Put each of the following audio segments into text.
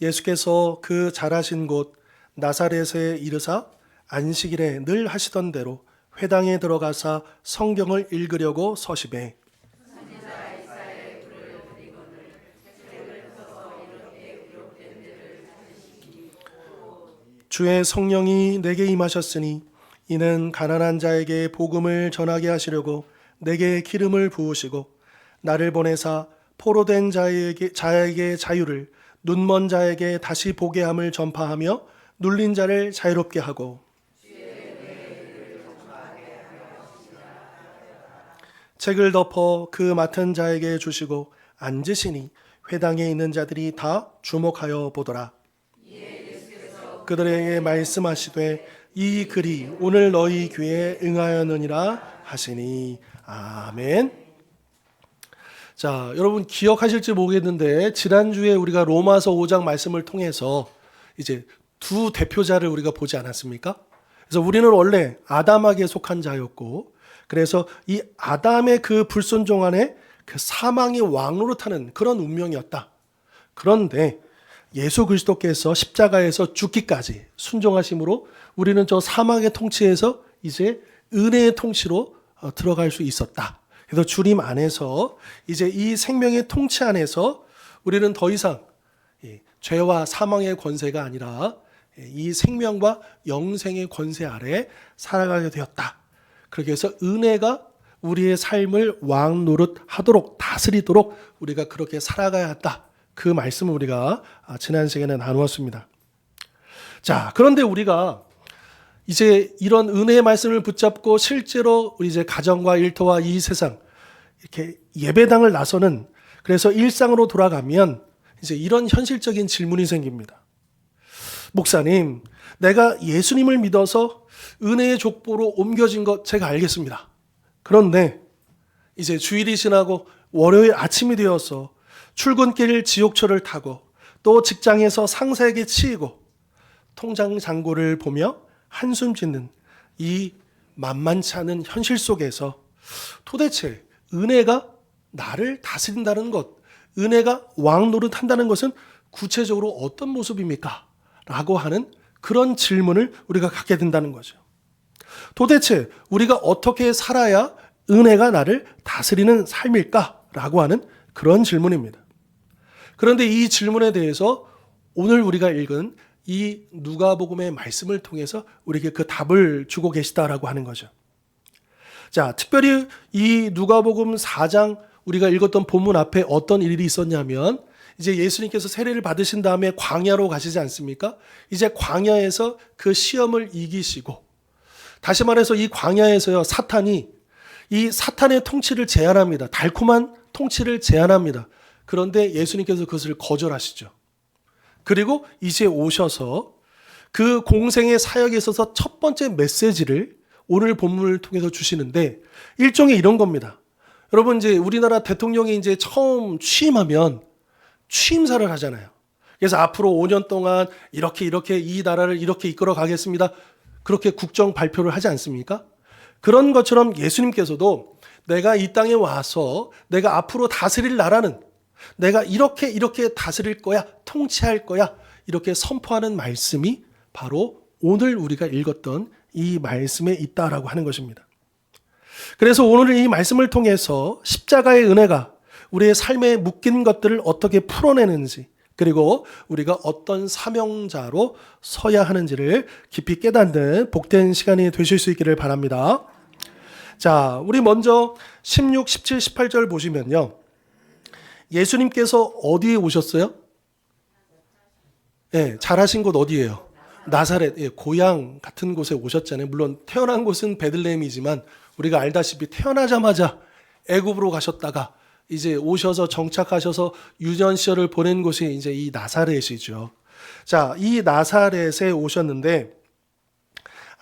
예수께서 그 자라신 곳 나사렛에 이르사 안식일에 늘 하시던 대로 회당에 들어가사 성경을 읽으려고 서심해 주의 성령이 내게 임하셨으니 이는 가난한 자에게 복음을 전하게 하시려고 내게 기름을 부으시고 나를 보내사 포로된 자에게 자유를 눈먼 자에게 다시 보게 함을 전파하며 눌린 자를 자유롭게 하고 책을 덮어 그 맡은 자에게 주시고 앉으시니 회당에 있는 자들이 다 주목하여 보더라. 그들에게 말씀하시되 이 글이 오늘 너희 귀에 응하였느니라 하시니 아멘. 자, 여러분 기억하실지 모르겠는데 지난주에 우리가 로마서 5장 말씀을 통해서 이제 두 대표자를 우리가 보지 않았습니까? 그래서 우리는 원래 아담에게 속한 자였고, 그래서 이 아담의 그 불순종 안에 그 사망의 왕노릇하는 그런 운명이었다. 그런데 예수 그리스도께서 십자가에서 죽기까지 순종하심으로 우리는 저 사망의 통치에서 이제 은혜의 통치로 들어갈 수 있었다. 그래서 주님 안에서 이제 이 생명의 통치 안에서 우리는 더 이상 죄와 사망의 권세가 아니라 이 생명과 영생의 권세 아래 살아가게 되었다. 그렇게 해서 은혜가 우리의 삶을 왕노릇하도록 다스리도록 우리가 그렇게 살아가야 한다. 그 말씀을 우리가 지난 시간에 나누었습니다. 자, 그런데 우리가 이제 이런 은혜의 말씀을 붙잡고 실제로 우리 이제 가정과 일터와 이 세상 이렇게 예배당을 나서는, 그래서 일상으로 돌아가면 이제 이런 현실적인 질문이 생깁니다. 목사님, 내가 예수님을 믿어서 은혜의 족보로 옮겨진 것 제가 알겠습니다. 그런데 이제 주일이 지나고 월요일 아침이 되어서 출근길 지옥철을 타고 또 직장에서 상사에게 치이고 통장 잔고를 보며 한숨 짓는 이 만만치 않은 현실 속에서 도대체 은혜가 나를 다스린다는 것, 은혜가 왕노릇한다는 것은 구체적으로 어떤 모습입니까? 라고 하는 그런 질문을 우리가 갖게 된다는 거죠. 도대체 우리가 어떻게 살아야 은혜가 나를 다스리는 삶일까? 라고 하는 그런 질문입니다. 그런데 이 질문에 대해서 오늘 우리가 읽은 이 누가복음의 말씀을 통해서 우리에게 그 답을 주고 계시다라고 하는 거죠. 자, 특별히 이 누가복음 4장 우리가 읽었던 본문 앞에 어떤 일이 있었냐면, 이제 예수님께서 세례를 받으신 다음에 광야로 가시지 않습니까? 이제 광야에서 그 시험을 이기시고, 다시 말해서 이 광야에서요, 사탄이 이 사탄의 통치를 제한합니다. 달콤한 통치를 제한합니다. 그런데 예수님께서 그것을 거절하시죠. 그리고 이제 오셔서 그 공생의 사역에 있어서 첫 번째 메시지를 오늘 본문을 통해서 주시는데, 일종의 이런 겁니다. 여러분, 이제 우리나라 대통령이 이제 처음 취임하면 취임사를 하잖아요. 그래서 앞으로 5년 동안 이렇게 이 나라를 이렇게 이끌어 가겠습니다. 그렇게 국정 발표를 하지 않습니까? 그런 것처럼 예수님께서도 내가 이 땅에 와서 내가 앞으로 다스릴 나라는 내가 이렇게 다스릴 거야, 통치할 거야, 이렇게 선포하는 말씀이 바로 오늘 우리가 읽었던 이 말씀에 있다라고 하는 것입니다. 그래서 오늘 이 말씀을 통해서 십자가의 은혜가 우리의 삶에 묶인 것들을 어떻게 풀어내는지, 그리고 우리가 어떤 사명자로 서야 하는지를 깊이 깨닫는 복된 시간이 되실 수 있기를 바랍니다. 자, 우리 먼저 16, 17, 18절 보시면요. 예수님께서 어디에 오셨어요? 네, 자라신 곳 어디예요? 나사렛, 고향 같은 곳에 오셨잖아요. 물론 태어난 곳은 베들레헴이지만 우리가 알다시피 태어나자마자 애굽으로 가셨다가 이제 오셔서 정착하셔서 유년 시절을 보낸 곳이 이제 이 나사렛이죠. 자, 이 나사렛에 오셨는데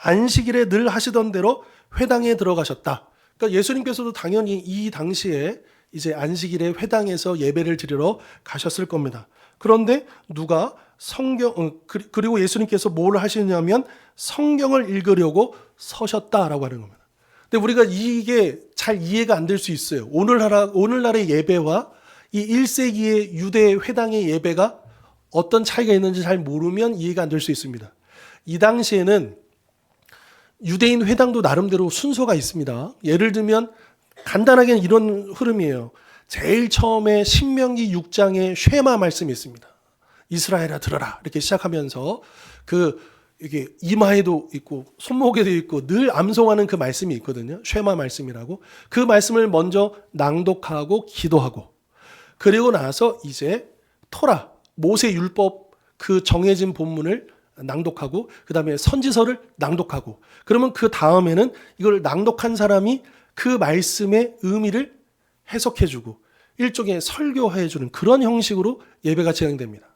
안식일에 늘 하시던 대로 회당에 들어가셨다. 그러니까 예수님께서도 당연히 이 당시에 이제 안식일에 회당에서 예배를 드리러 가셨을 겁니다. 그런데 누가 그리고 예수님께서 뭘 하시냐면 성경을 읽으려고 서셨다라고 하는 겁니다. 근데 우리가 이게 잘 이해가 안 될 수 있어요. 오늘날의 예배와 이 1세기의 유대 회당의 예배가 어떤 차이가 있는지 잘 모르면 이해가 안 될 수 있습니다. 이 당시에는 유대인 회당도 나름대로 순서가 있습니다. 예를 들면 간단하게 이런 흐름이에요. 제일 처음에 신명기 6장에 쉐마 말씀이 있습니다. 이스라엘아 들어라 이렇게 시작하면서 이게 이마에도 있고 손목에도 있고 늘 암송하는 그 말씀이 있거든요. 쉐마 말씀이라고. 그 말씀을 먼저 낭독하고 기도하고, 그리고 나서 이제 토라 모세 율법 그 정해진 본문을 낭독하고, 그 다음에 선지서를 낭독하고, 그러면 그 다음에는 이걸 낭독한 사람이 그 말씀의 의미를 해석해주고 일종의 설교해주는 그런 형식으로 예배가 진행됩니다.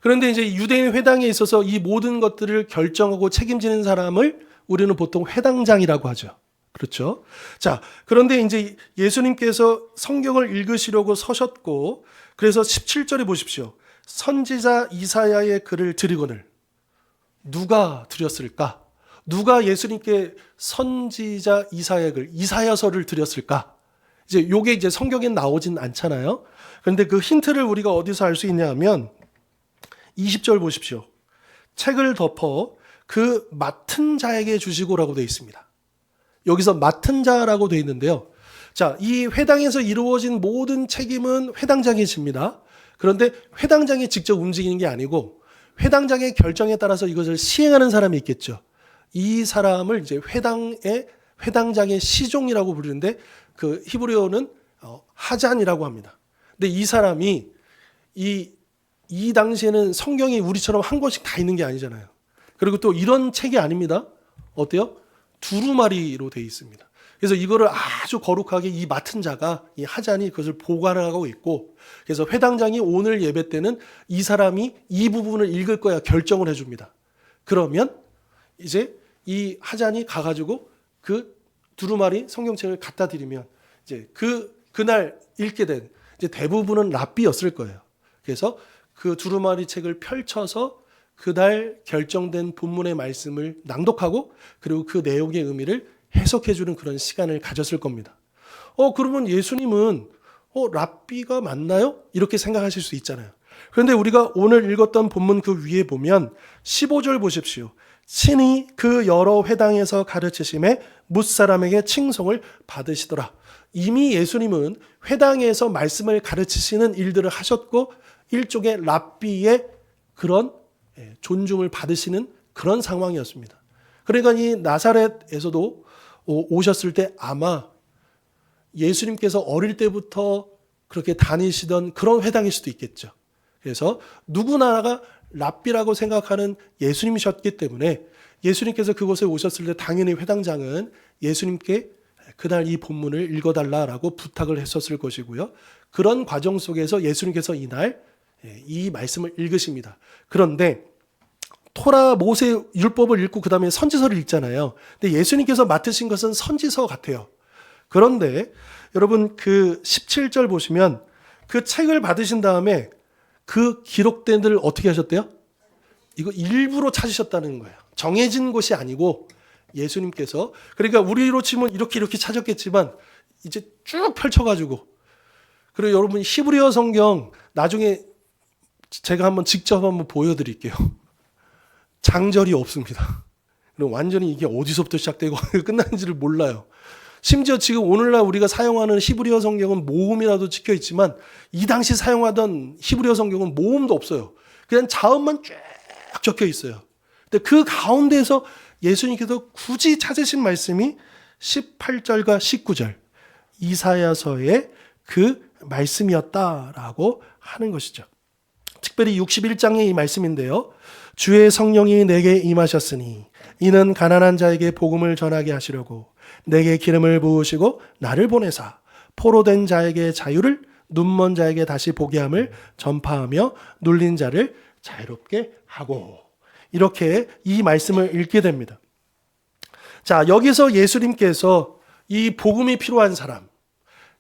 그런데 이제 유대인 회당에 있어서 이 모든 것들을 결정하고 책임지는 사람을 우리는 보통 회당장이라고 하죠. 그렇죠? 자, 그런데 이제 예수님께서 성경을 읽으시려고 서셨고, 그래서 17절에 보십시오. 선지자 이사야의 글을 드리거늘. 누가 드렸을까? 누가 예수님께 선지자 이사야의 글, 이사야서를 드렸을까? 요게 이제 성경에 나오진 않잖아요. 그런데 그 힌트를 우리가 어디서 알 수 있냐 하면 20절 보십시오. 책을 덮어 그 맡은 자에게 주시고라고 되어 있습니다. 여기서 맡은 자라고 되어 있는데요. 자, 이 회당에서 이루어진 모든 책임은 회당장이 집니다. 그런데 회당장이 직접 움직이는 게 아니고 회당장의 결정에 따라서 이것을 시행하는 사람이 있겠죠. 이 사람을 이제 회당장의 시종이라고 부르는데 그 히브리어는 하잔이라고 합니다. 근데 이 사람이 이 당시에는 성경이 우리처럼 한 권씩 다 있는 게 아니잖아요. 그리고 또 이런 책이 아닙니다. 어때요? 두루마리로 되어 있습니다. 그래서 이거를 아주 거룩하게 이 맡은 자가, 이 하잔이 그것을 보관하고 있고, 그래서 회당장이 오늘 예배 때는 이 사람이 이 부분을 읽을 거야 결정을 해줍니다. 그러면 이제 이 하잔이 가가지고 그 두루마리 성경책을 갖다 드리면 이제 그날 읽게 된 이제 대부분은 랍비였을 거예요. 그래서 그 두루마리 책을 펼쳐서 그날 결정된 본문의 말씀을 낭독하고, 그리고 그 내용의 의미를 해석해주는 그런 시간을 가졌을 겁니다. 그러면 예수님은 랍비가 맞나요? 이렇게 생각하실 수 있잖아요. 그런데 우리가 오늘 읽었던 본문 그 위에 보면 15절 보십시오. 친히 그 여러 회당에서 가르치심에 뭇사람에게 칭송을 받으시더라. 이미 예수님은 회당에서 말씀을 가르치시는 일들을 하셨고 일종의 랍비의 그런 존중을 받으시는 그런 상황이었습니다. 그러니까 이 나사렛에서도 오셨을 때 아마 예수님께서 어릴 때부터 그렇게 다니시던 그런 회당일 수도 있겠죠. 그래서 누구나가 랍비라고 생각하는 예수님이셨기 때문에 예수님께서 그곳에 오셨을 때 당연히 회당장은 예수님께 그날 이 본문을 읽어달라라고 부탁을 했었을 것이고요. 그런 과정 속에서 예수님께서 이날 이 말씀을 읽으십니다. 그런데 토라 모세 율법을 읽고 그 다음에 선지서를 읽잖아요. 근데 예수님께서 맡으신 것은 선지서 같아요. 그런데 여러분 그 17절 보시면 그 책을 받으신 다음에 그 기록된 들 어떻게 하셨대요? 이거 일부러 찾으셨다는 거예요. 정해진 곳이 아니고 예수님께서, 그러니까 우리로 치면 이렇게 찾았겠지만 이제 쭉 펼쳐가지고, 그리고 여러분 히브리어 성경 나중에 제가 직접 한번 보여드릴게요. 장절이 없습니다. 완전히 이게 어디서부터 시작되고 끝나는지를 몰라요. 심지어 지금 오늘날 우리가 사용하는 히브리어 성경은 모음이라도 찍혀 있지만 이 당시 사용하던 히브리어 성경은 모음도 없어요. 그냥 자음만 쭉 적혀 있어요. 근데 그 가운데에서 예수님께서 굳이 찾으신 말씀이 18절과 19절 이사야서의 그 말씀이었다라고 하는 것이죠. 특별히 61장의 이 말씀인데요. 주의 성령이 내게 임하셨으니 이는 가난한 자에게 복음을 전하게 하시려고 내게 기름을 부으시고 나를 보내사 포로된 자에게 자유를, 눈먼 자에게 다시 보게 함을 전파하며 눌린 자를 자유롭게 하고, 이렇게 이 말씀을 읽게 됩니다. 자, 여기서 예수님께서 이 복음이 필요한 사람,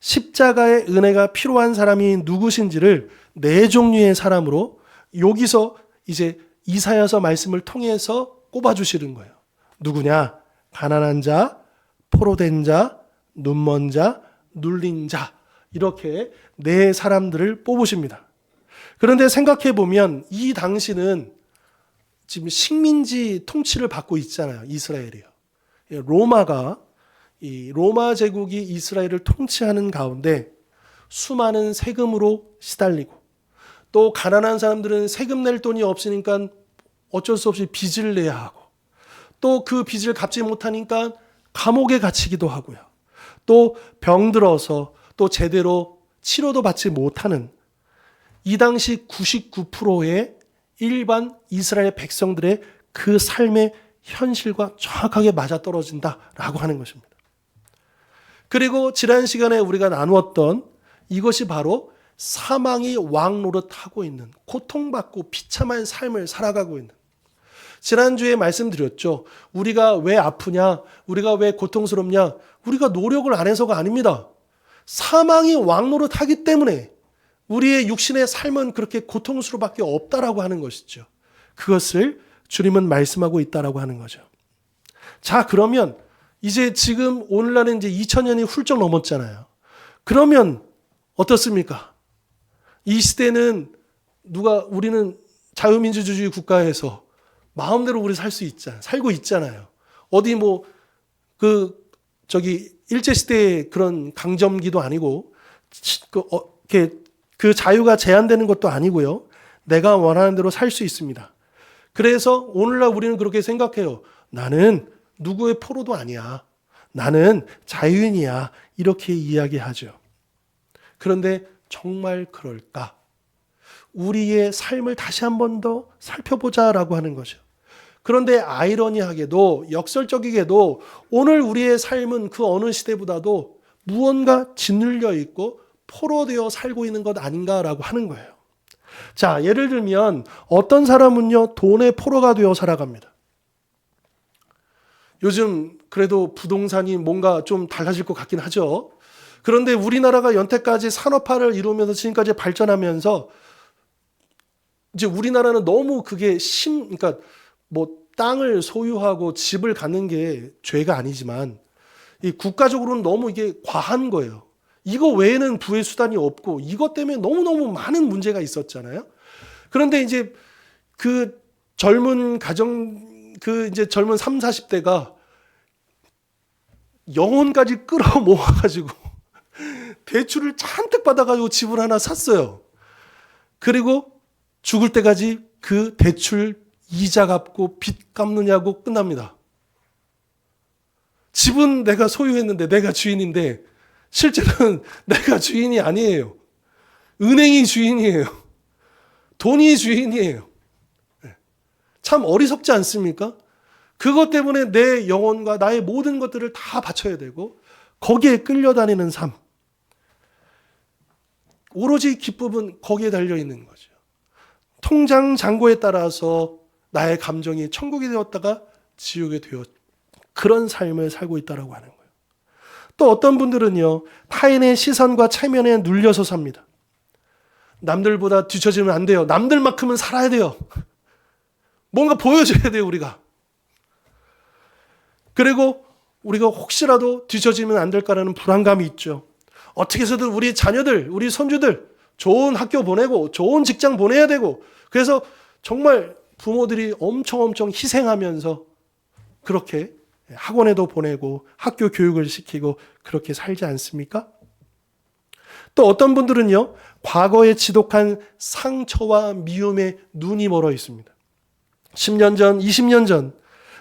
십자가의 은혜가 필요한 사람이 누구신지를 네 종류의 사람으로 여기서 이제 이사야서 말씀을 통해서 꼽아주시는 거예요. 누구냐? 가난한 자, 포로된 자, 눈먼 자, 눌린 자, 이렇게 네 사람들을 뽑으십니다. 그런데 생각해 보면 이 당시는 지금 식민지 통치를 받고 있잖아요. 이스라엘이요. 로마가 이 로마 제국이 이스라엘을 통치하는 가운데 수많은 세금으로 시달리고 또 가난한 사람들은 세금 낼 돈이 없으니까 어쩔 수 없이 빚을 내야 하고 또 그 빚을 갚지 못하니까 감옥에 갇히기도 하고요. 또 병들어서 또 제대로 치료도 받지 못하는 이 당시 99%의 일반 이스라엘 백성들의 그 삶의 현실과 정확하게 맞아떨어진다라고 하는 것입니다. 그리고 지난 시간에 우리가 나누었던 이것이 바로 사망이 왕노릇하고 있는 고통받고 비참한 삶을 살아가고 있는 지난주에 말씀드렸죠. 우리가 왜 아프냐? 우리가 왜 고통스럽냐? 우리가 노력을 안 해서가 아닙니다. 사망이 왕노릇하기 때문에 우리의 육신의 삶은 그렇게 고통스러워밖에 없다라고 하는 것이죠. 그것을 주님은 말씀하고 있다라고 하는 거죠. 자, 그러면 이제 지금 오늘날은 이제 2000년이 훌쩍 넘었잖아요. 그러면 어떻습니까? 이 시대는 우리는 자유민주주의 국가에서 마음대로 우리 살고 있잖아요. 어디 일제시대의 그런 강점기도 아니고, 그 자유가 제한되는 것도 아니고요. 내가 원하는 대로 살 수 있습니다. 그래서 오늘날 우리는 그렇게 생각해요. 나는 누구의 포로도 아니야. 나는 자유인이야. 이렇게 이야기하죠. 그런데 정말 그럴까? 우리의 삶을 다시 한 번 더 살펴보자라고 하는 거죠. 그런데 아이러니하게도 역설적이게도 오늘 우리의 삶은 그 어느 시대보다도 무언가 짓눌려 있고 포로되어 살고 있는 것 아닌가라고 하는 거예요. 자, 예를 들면 어떤 사람은요, 돈의 포로가 되어 살아갑니다. 요즘 그래도 부동산이 뭔가 좀 달라질 것 같긴 하죠. 그런데 우리나라가 연태까지 산업화를 이루면서 지금까지 발전하면서 이제 우리나라는 너무 그게 그러니까 땅을 소유하고 집을 갖는 게 죄가 아니지만 이 국가적으로는 너무 이게 과한 거예요. 이거 외에는 부의 수단이 없고 이것 때문에 너무너무 많은 문제가 있었잖아요. 그런데 이제 그 젊은 이제 젊은 3, 40대가 영혼까지 끌어모아가지고 대출을 잔뜩 받아가지고 집을 하나 샀어요. 그리고 죽을 때까지 그 대출 이자 갚고 빚 갚느냐고 끝납니다. 집은 내가 소유했는데 내가 주인인데 실제로는 내가 주인이 아니에요. 은행이 주인이에요. 돈이 주인이에요. 참 어리석지 않습니까? 그것 때문에 내 영혼과 나의 모든 것들을 다 바쳐야 되고 거기에 끌려다니는 삶. 오로지 기쁨은 거기에 달려있는 거죠. 통장 잔고에 따라서 나의 감정이 천국이 되었다가 지옥이 되었 그런 삶을 살고 있다고 하는 거예요. 또 어떤 분들은요, 타인의 시선과 체면에 눌려서 삽니다. 남들보다 뒤처지면 안 돼요. 남들만큼은 살아야 돼요. 뭔가 보여줘야 돼요, 우리가. 그리고 우리가 혹시라도 뒤처지면 안 될까라는 불안감이 있죠. 어떻게 해서든 우리 자녀들, 우리 손주들 좋은 학교 보내고 좋은 직장 보내야 되고 그래서 정말 부모들이 엄청 희생하면서 그렇게 학원에도 보내고 학교 교육을 시키고 그렇게 살지 않습니까? 또 어떤 분들은요, 과거에 지독한 상처와 미움에 눈이 멀어 있습니다. 10년 전, 20년 전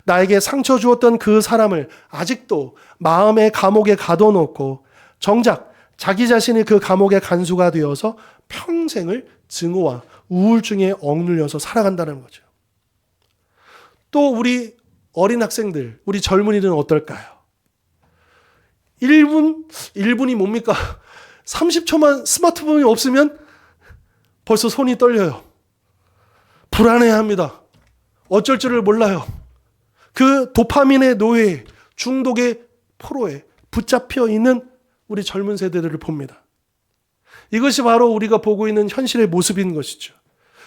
나에게 상처 주었던 그 사람을 아직도 마음의 감옥에 가둬놓고 정작 자기 자신이 그 감옥의 간수가 되어서 평생을 증오와 우울증에 억눌려서 살아간다는 거죠. 또 우리 어린 학생들, 우리 젊은이들은 어떨까요? 1분이 뭡니까? 30초만 스마트폰이 없으면 벌써 손이 떨려요. 불안해합니다. 어쩔 줄을 몰라요. 그 도파민의 노예, 중독의 포로에 붙잡혀 있는 우리 젊은 세대들을 봅니다. 이것이 바로 우리가 보고 있는 현실의 모습인 것이죠.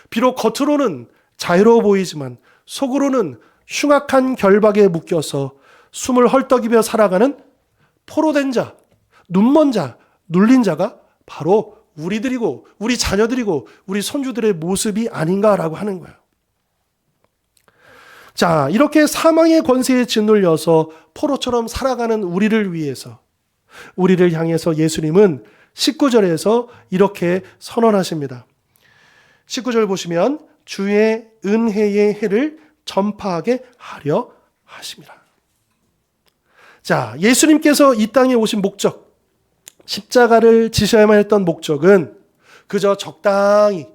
비록 겉으로는 자유로워 보이지만 속으로는 흉악한 결박에 묶여서 숨을 헐떡이며 살아가는 포로된 자, 눈먼 자, 눌린 자가 바로 우리들이고 우리 자녀들이고 우리 손주들의 모습이 아닌가라고 하는 거예요. 자, 이렇게 사망의 권세에 짓눌려서 포로처럼 살아가는 우리를 위해서, 우리를 향해서 예수님은 19절에서 이렇게 선언하십니다. 19절 보시면 주의 은혜의 해를 전파하게 하려 하심이라. 자, 예수님께서 이 땅에 오신 목적, 십자가를 지셔야만 했던 목적은 그저 적당히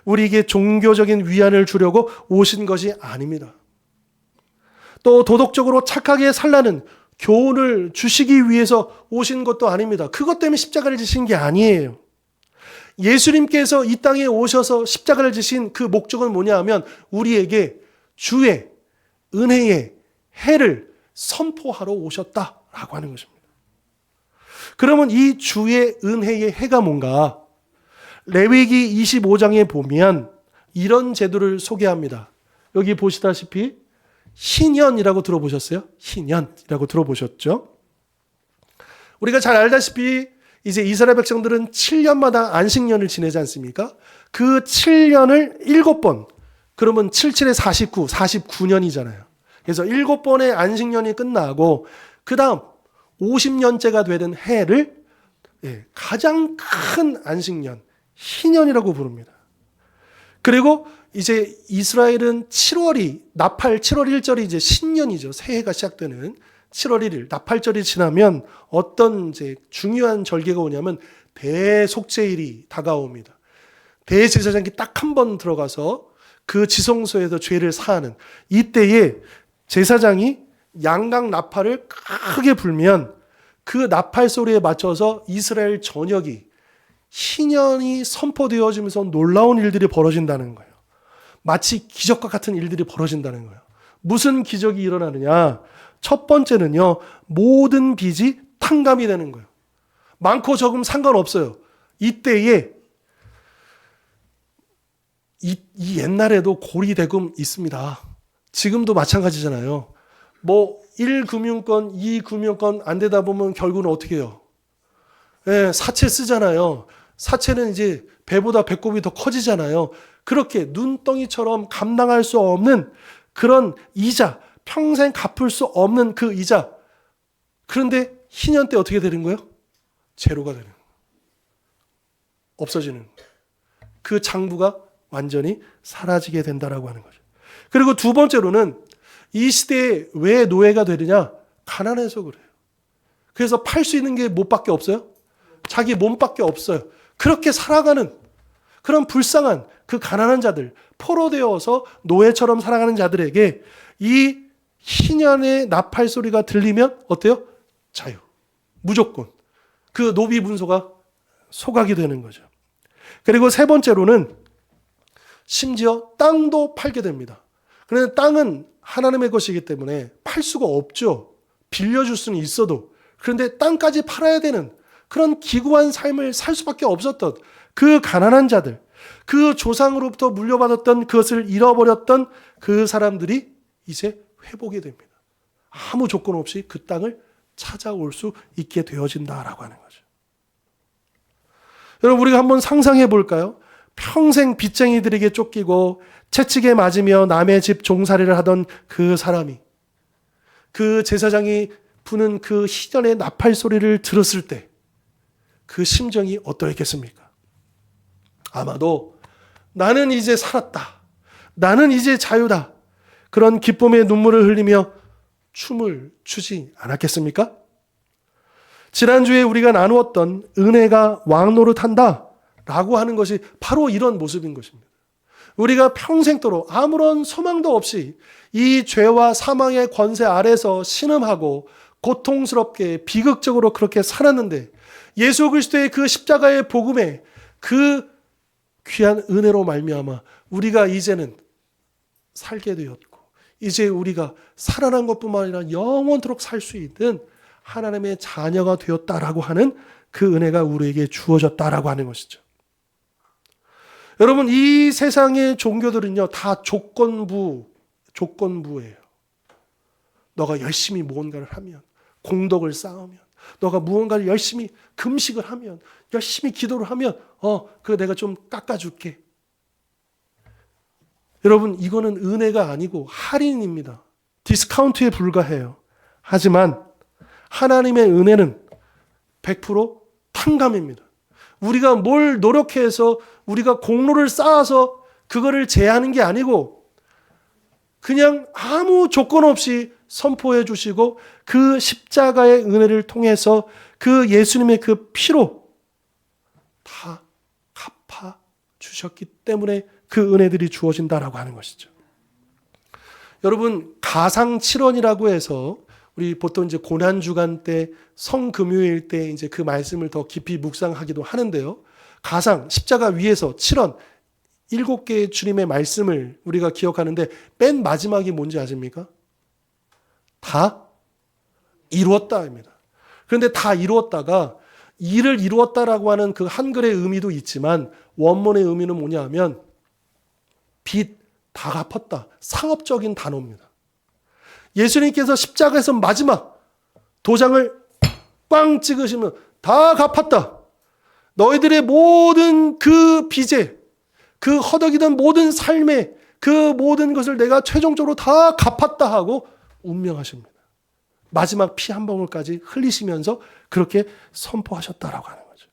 우리에게 종교적인 위안을 주려고 오신 것이 아닙니다. 또 도덕적으로 착하게 살라는 교훈을 주시기 위해서 오신 것도 아닙니다. 그것 때문에 십자가를 지신 게 아니에요. 예수님께서 이 땅에 오셔서 십자가를 지신 그 목적은 뭐냐 하면 우리에게 주의 은혜의 해를 선포하러 오셨다라고 하는 것입니다. 그러면 이 주의 은혜의 해가 뭔가? 레위기 25장에 보면 이런 제도를 소개합니다. 여기 보시다시피 희년이라고 들어보셨어요? 희년이라고 들어보셨죠? 우리가 잘 알다시피 이제 이스라엘 백성들은 7년마다 안식년을 지내지 않습니까? 그 7년을 7번, 그러면 77에 49, 49년이잖아요. 그래서 7번의 안식년이 끝나고 그 다음 50년째가 되는 해를 가장 큰 안식년, 희년이라고 부릅니다. 그리고 이제 이스라엘은 7월이 나팔 7월 1절이 이제 신년이죠. 새해가 시작되는 7월 1일 나팔절이 지나면 어떤 이제 중요한 절개가 오냐면 대속죄일이 다가옵니다. 대제사장이 딱 한 번 들어가서 그 지성소에서 죄를 사하는 이때에 제사장이 양각 나팔을 크게 불면 그 나팔 소리에 맞춰서 이스라엘 전역이 희년이 선포되어지면서 놀라운 일들이 벌어진다는 거예요. 마치 기적과 같은 일들이 벌어진다는 거예요. 무슨 기적이 일어나느냐? 첫 번째는요, 모든 빚이 탕감이 되는 거예요. 많고 적음 상관없어요. 이때에 이 옛날에도 고리대금 있습니다. 지금도 마찬가지잖아요. 뭐 1금융권, 2금융권 안 되다 보면 결국은 어떻게 해요? 사채 쓰잖아요. 사채는 이제 배보다 배꼽이 더 커지잖아요. 그렇게 눈덩이처럼 감당할 수 없는 그런 이자, 평생 갚을 수 없는 그 이자. 그런데 희년 때 어떻게 되는 거예요? 제로가 되는 거예요. 없어지는 거예요. 그 장부가 완전히 사라지게 된다라고 하는 거죠. 그리고 두 번째로는 이 시대에 왜 노예가 되느냐? 가난해서 그래요. 그래서 팔 수 있는 게 뭐밖에 없어요? 자기 몸밖에 없어요. 그렇게 살아가는 그런 불쌍한 그 가난한 자들, 포로되어서 노예처럼 살아가는 자들에게 이 희년의 나팔 소리가 들리면 어때요? 자유. 무조건. 그 노비 문서가 소각이 되는 거죠. 그리고 세 번째로는 심지어 땅도 팔게 됩니다. 그런데 땅은 하나님의 것이기 때문에 팔 수가 없죠. 빌려줄 수는 있어도. 그런데 땅까지 팔아야 되는 그런 기구한 삶을 살 수밖에 없었던 그 가난한 자들, 그 조상으로부터 물려받았던 그것을 잃어버렸던 그 사람들이 이제 회복이 됩니다. 아무 조건 없이 그 땅을 찾아올 수 있게 되어진다라고 하는 거죠. 여러분, 우리가 한번 상상해 볼까요? 평생 빚쟁이들에게 쫓기고 채찍에 맞으며 남의 집 종살이를 하던 그 사람이 그 제사장이 부는 그 희년의 나팔 소리를 들었을 때 그 심정이 어떠했겠습니까? 아마도 나는 이제 살았다. 나는 이제 자유다. 그런 기쁨의 눈물을 흘리며 춤을 추지 않았겠습니까? 지난주에 우리가 나누었던 은혜가 왕노릇한다 라고 하는 것이 바로 이런 모습인 것입니다. 우리가 평생도록 아무런 소망도 없이 이 죄와 사망의 권세 아래서 신음하고 고통스럽게 비극적으로 그렇게 살았는데 예수 그리스도의 그 십자가의 복음에 그 귀한 은혜로 말미암아 우리가 이제는 살게 되었고 이제 우리가 살아난 것뿐만 아니라 영원토록 살 수 있는 하나님의 자녀가 되었다라고 하는 그 은혜가 우리에게 주어졌다라고 하는 것이죠. 여러분, 이 세상의 종교들은요 다 조건부예요. 너가 열심히 무언가를 하면, 공덕을 쌓으면, 너가 무언가를 열심히 금식을 하면, 열심히 기도를 하면 그거 내가 좀 깎아줄게. 여러분, 이거는 은혜가 아니고 할인입니다. 디스카운트에 불과해요. 하지만 하나님의 은혜는 100% 탕감입니다. 우리가 뭘 노력해서 우리가 공로를 쌓아서 그거를 제하는 게 아니고 그냥 아무 조건 없이 선포해 주시고 그 십자가의 은혜를 통해서 그 예수님의 그 피로 다 갚아 주셨기 때문에 그 은혜들이 주어진다라고 하는 것이죠. 여러분, 가상칠언이라고 해서 우리 보통 이제 고난주간 때 성금요일 때 이제 그 말씀을 더 깊이 묵상하기도 하는데요. 가상, 십자가 위에서 7원, 7개의 주님의 말씀을 우리가 기억하는데 맨 마지막이 뭔지 아십니까? 다 이루었다입니다. 그런데 다 이루었다가 일을 이루었다라고 하는 그 한글의 의미도 있지만 원문의 의미는 뭐냐 하면 빚 다 갚았다. 상업적인 단어입니다. 예수님께서 십자가에서 마지막 도장을 꽝 찍으시면 다 갚았다. 너희들의 모든 그 빚에 그 허덕이던 모든 삶에 그 모든 것을 내가 최종적으로 다 갚았다 하고 운명하십니다. 마지막 피 한 방울까지 흘리시면서 그렇게 선포하셨다라고 하는 거죠.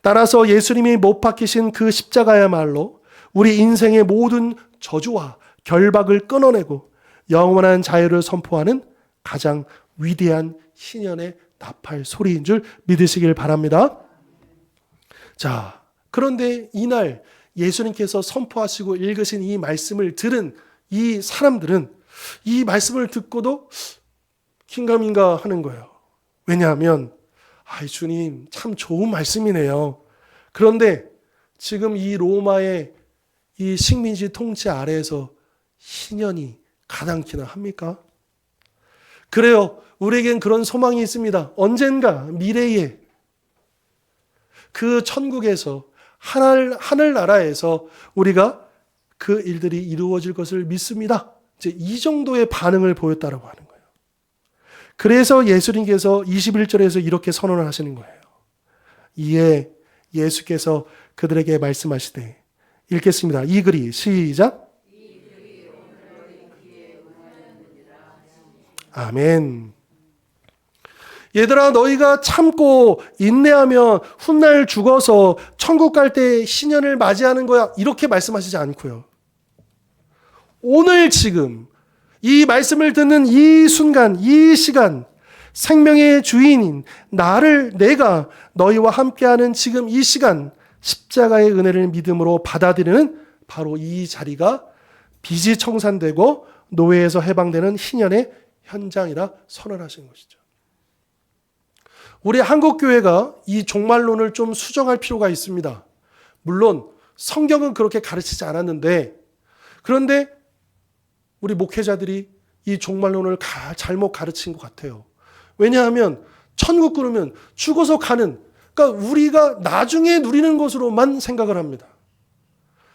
따라서 예수님이 못 박히신 그 십자가야말로 우리 인생의 모든 저주와 결박을 끊어내고 영원한 자유를 선포하는 가장 위대한 신년의 나팔 소리인 줄 믿으시길 바랍니다. 자, 그런데 이날 예수님께서 선포하시고 읽으신 이 말씀을 들은 이 사람들은 이 말씀을 듣고도 긴가민가 하는 거예요. 왜냐하면 주님 참 좋은 말씀이네요. 그런데 지금 이 로마의 이 식민지 통치 아래에서 신년이 가당키나 합니까? 그래요. 우리에겐 그런 소망이 있습니다. 언젠가 미래에 그 천국에서 하늘나라에서 우리가 그 일들이 이루어질 것을 믿습니다. 이제 이 정도의 반응을 보였다라고 하는 거예요. 그래서 예수님께서 21절에서 이렇게 선언을 하시는 거예요. 이에 예수께서 그들에게 말씀하시되 읽겠습니다. 이 글이 시작. 아멘. 얘들아, 너희가 참고 인내하며 훗날 죽어서 천국 갈 때 신년을 맞이하는 거야. 이렇게 말씀하시지 않고요. 오늘 지금 이 말씀을 듣는 이 순간, 이 시간, 생명의 주인인 내가 너희와 함께하는 지금 이 시간, 십자가의 은혜를 믿음으로 받아들이는 바로 이 자리가 빚이 청산되고 노예에서 해방되는 희년의 현장이라 선언하신 것이죠. 우리 한국교회가 이 종말론을 좀 수정할 필요가 있습니다. 물론 성경은 그렇게 가르치지 않았는데, 그런데 우리 목회자들이 이 종말론을 잘못 가르친 것 같아요. 왜냐하면 천국 그러면 죽어서 가는, 그러니까 우리가 나중에 누리는 것으로만 생각을 합니다.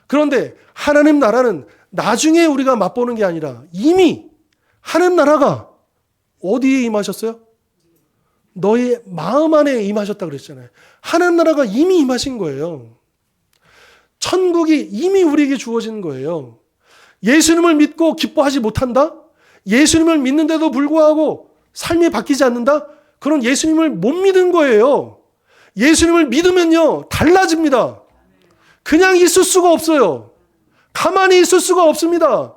그런데 하나님 나라는 나중에 우리가 맛보는 게 아니라 이미 하나님 나라가 어디에 임하셨어요? 너의 마음 안에 임하셨다 그랬잖아요. 하나님 나라가 이미 임하신 거예요. 천국이 이미 우리에게 주어진 거예요. 예수님을 믿고 기뻐하지 못한다? 예수님을 믿는데도 불구하고 삶이 바뀌지 않는다? 그런 예수님을 못 믿은 거예요. 예수님을 믿으면요, 달라집니다. 그냥 있을 수가 없어요. 가만히 있을 수가 없습니다.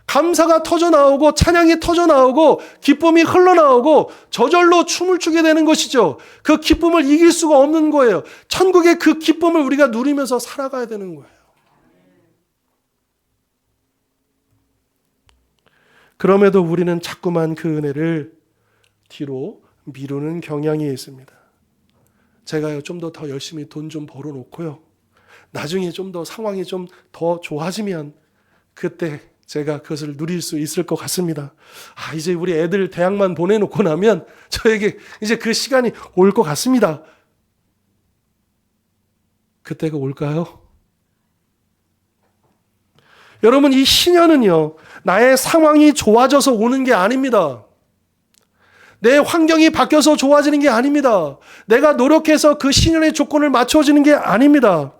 감사가 터져나오고 찬양이 터져나오고 기쁨이 흘러나오고 저절로 춤을 추게 되는 것이죠. 그 기쁨을 이길 수가 없는 거예요. 천국의 그 기쁨을 우리가 누리면서 살아가야 되는 거예요. 그럼에도 우리는 자꾸만 그 은혜를 뒤로 미루는 경향이 있습니다. 제가요, 좀 더 열심히 돈 좀 벌어놓고요, 나중에 좀 더 상황이 좀 더 좋아지면 그때 제가 그것을 누릴 수 있을 것 같습니다. 이제 우리 애들 대학만 보내놓고 나면 저에게 이제 그 시간이 올 것 같습니다. 그때가 올까요? 여러분, 이 희년은요, 나의 상황이 좋아져서 오는 게 아닙니다. 내 환경이 바뀌어서 좋아지는 게 아닙니다. 내가 노력해서 그 신연의 조건을 맞춰지는 게 아닙니다.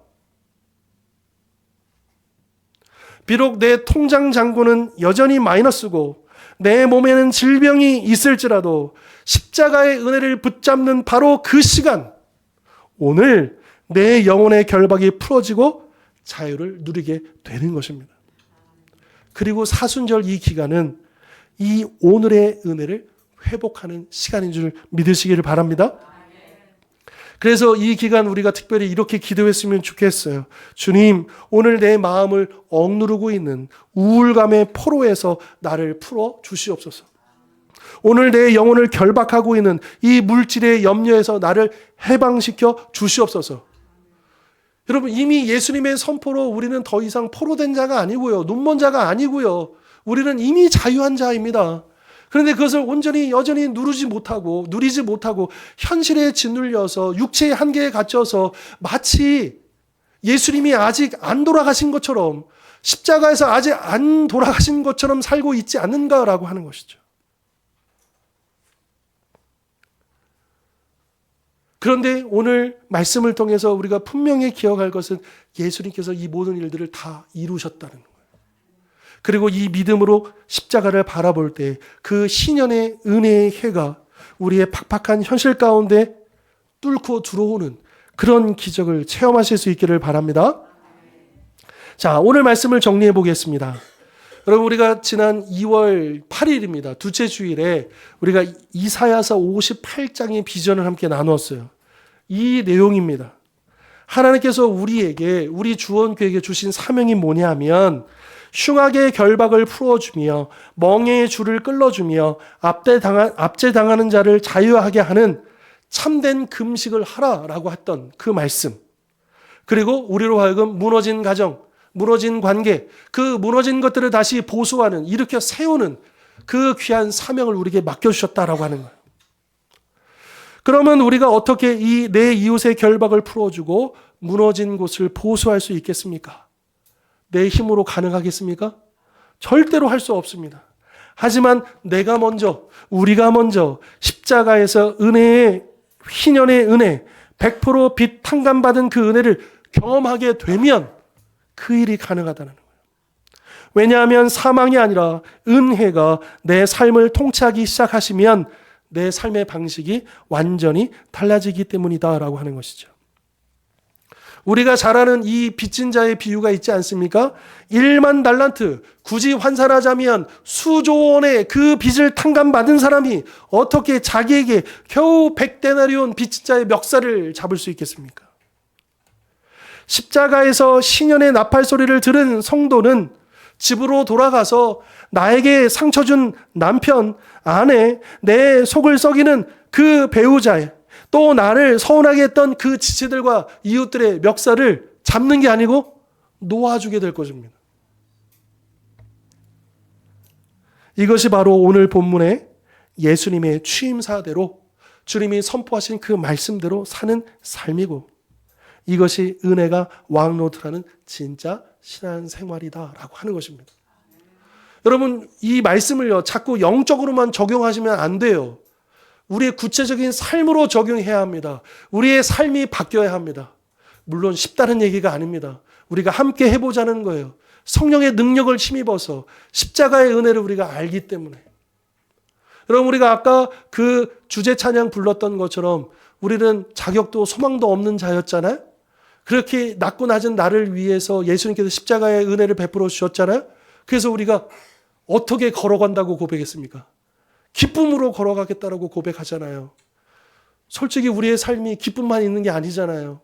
비록 내 통장 잔고는 여전히 마이너스고 내 몸에는 질병이 있을지라도 십자가의 은혜를 붙잡는 바로 그 시간, 오늘 내 영혼의 결박이 풀어지고 자유를 누리게 되는 것입니다. 그리고 사순절 이 기간은 이 오늘의 은혜를 회복하는 시간인 줄 믿으시기를 바랍니다. 그래서 이 기간 우리가 특별히 이렇게 기도했으면 좋겠어요. 주님, 오늘 내 마음을 억누르고 있는 우울감의 포로에서 나를 풀어 주시옵소서. 오늘 내 영혼을 결박하고 있는 이 물질의 염려에서 나를 해방시켜 주시옵소서. 여러분, 이미 예수님의 선포로 우리는 더 이상 포로된 자가 아니고요. 눈먼 자가 아니고요. 우리는 이미 자유한 자입니다. 그런데 그것을 온전히 여전히 누리지 못하고 현실에 짓눌려서 육체의 한계에 갇혀서 마치 예수님이 아직 안 돌아가신 것처럼, 십자가에서 아직 안 돌아가신 것처럼 살고 있지 않는가라고 하는 것이죠. 그런데 오늘 말씀을 통해서 우리가 분명히 기억할 것은 예수님께서 이 모든 일들을 다 이루셨다는 거예요. 그리고 이 믿음으로 십자가를 바라볼 때 그 신연의 은혜의 해가 우리의 팍팍한 현실 가운데 뚫고 들어오는 그런 기적을 체험하실 수 있기를 바랍니다. 자, 오늘 말씀을 정리해 보겠습니다. 여러분, 우리가 지난 2월 8일입니다. 둘째 주일에 우리가 이사야서 58장의 비전을 함께 나누었어요. 이 내용입니다. 하나님께서 우리에게, 우리 주원교회에게 주신 사명이 뭐냐 하면 흉악의 결박을 풀어주며 멍에의 줄을 끌어주며 압제당하는 자를 자유하게 하는 참된 금식을 하라라고 했던 그 말씀. 그리고 우리로 하여금 무너진 가정, 무너진 관계, 그 무너진 것들을 다시 보수하는, 일으켜 세우는 그 귀한 사명을 우리에게 맡겨주셨다라고 하는 거예요. 그러면 우리가 어떻게 이 내 이웃의 결박을 풀어주고 무너진 곳을 보수할 수 있겠습니까? 내 힘으로 가능하겠습니까? 절대로 할 수 없습니다. 하지만 내가 먼저, 우리가 먼저 십자가에서 은혜의, 희년의 은혜, 100% 빛 탕감받은 그 은혜를 경험하게 되면 그 일이 가능하다는 거예요. 왜냐하면 사망이 아니라 은혜가 내 삶을 통치하기 시작하시면 내 삶의 방식이 완전히 달라지기 때문이다라고 하는 것이죠. 우리가 잘 아는 이 빚진 자의 비유가 있지 않습니까? 1만 달란트, 굳이 환산하자면 수조 원의 그 빚을 탕감받은 사람이 어떻게 자기에게 겨우 100데나리온 빚진 자의 멱살을 잡을 수 있겠습니까? 십자가에서 신연의 나팔 소리를 들은 성도는 집으로 돌아가서 나에게 상처 준 남편, 아내, 내 속을 썩이는 그 배우자의, 또 나를 서운하게 했던 그 지체들과 이웃들의 멱살을 잡는 게 아니고 놓아주게 될 것입니다. 이것이 바로 오늘 본문의 예수님의 취임사대로 주님이 선포하신 그 말씀대로 사는 삶이고, 이것이 은혜가 왕노트라는 진짜 신앙생활이다라고 하는 것입니다. 여러분, 이 말씀을요 자꾸 영적으로만 적용하시면 안 돼요. 우리의 구체적인 삶으로 적용해야 합니다. 우리의 삶이 바뀌어야 합니다. 물론 쉽다는 얘기가 아닙니다. 우리가 함께 해보자는 거예요. 성령의 능력을 힘입어서 십자가의 은혜를 우리가 알기 때문에. 여러분, 우리가 아까 그 주제 찬양 불렀던 것처럼 우리는 자격도 소망도 없는 자였잖아요. 그렇게 낮고 낮은 나를 위해서 예수님께서 십자가의 은혜를 베풀어 주셨잖아요. 그래서 우리가 어떻게 걸어간다고 고백했습니까? 기쁨으로 걸어가겠다라고 고백하잖아요. 솔직히 우리의 삶이 기쁨만 있는 게 아니잖아요.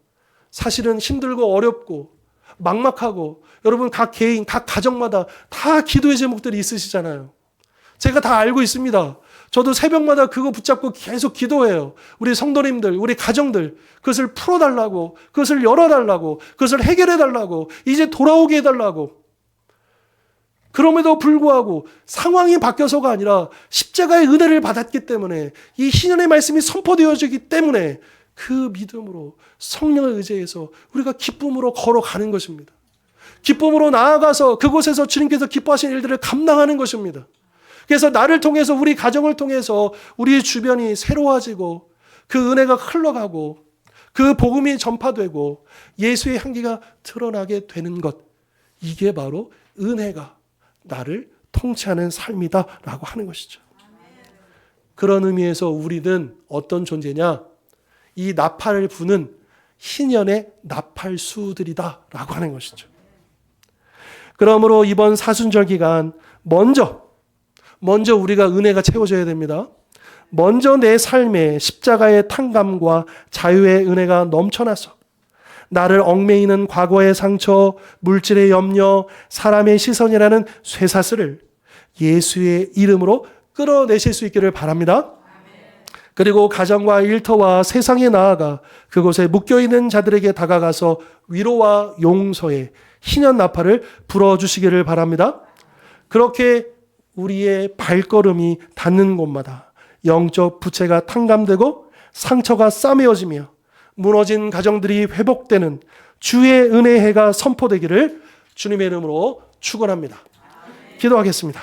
사실은 힘들고 어렵고 막막하고, 여러분 각 개인, 각 가정마다 다 기도의 제목들이 있으시잖아요. 제가 다 알고 있습니다. 저도 새벽마다 그거 붙잡고 계속 기도해요. 우리 성도님들, 우리 가정들, 그것을 풀어달라고, 그것을 열어달라고, 그것을 해결해달라고, 이제 돌아오게 해달라고. 그럼에도 불구하고 상황이 바뀌어서가 아니라 십자가의 은혜를 받았기 때문에, 이 신연의 말씀이 선포되어지기 때문에 그 믿음으로 성령을 의지해서 우리가 기쁨으로 걸어가는 것입니다. 기쁨으로 나아가서 그곳에서 주님께서 기뻐하시는 일들을 감당하는 것입니다. 그래서 나를 통해서, 우리 가정을 통해서 우리 주변이 새로워지고 그 은혜가 흘러가고 그 복음이 전파되고 예수의 향기가 드러나게 되는 것, 이게 바로 은혜가 나를 통치하는 삶이다라고 하는 것이죠. 그런 의미에서 우리는 어떤 존재냐? 이 나팔을 부는 희년의 나팔수들이다라고 하는 것이죠. 그러므로 이번 사순절 기간 먼저 우리가 은혜가 채워져야 됩니다. 먼저 내 삶에 십자가의 탕감과 자유의 은혜가 넘쳐나서 나를 얽매이는 과거의 상처, 물질의 염려, 사람의 시선이라는 쇠사슬을 예수의 이름으로 끌어내실 수 있기를 바랍니다. 그리고 가정과 일터와 세상에 나아가 그곳에 묶여있는 자들에게 다가가서 위로와 용서의 희년 나팔을 불어주시기를 바랍니다. 그렇게 우리의 발걸음이 닿는 곳마다 영적 부채가 탕감되고 상처가 싸매어지며 무너진 가정들이 회복되는 주의 은혜의 해가 선포되기를 주님의 이름으로 축원합니다. 기도하겠습니다.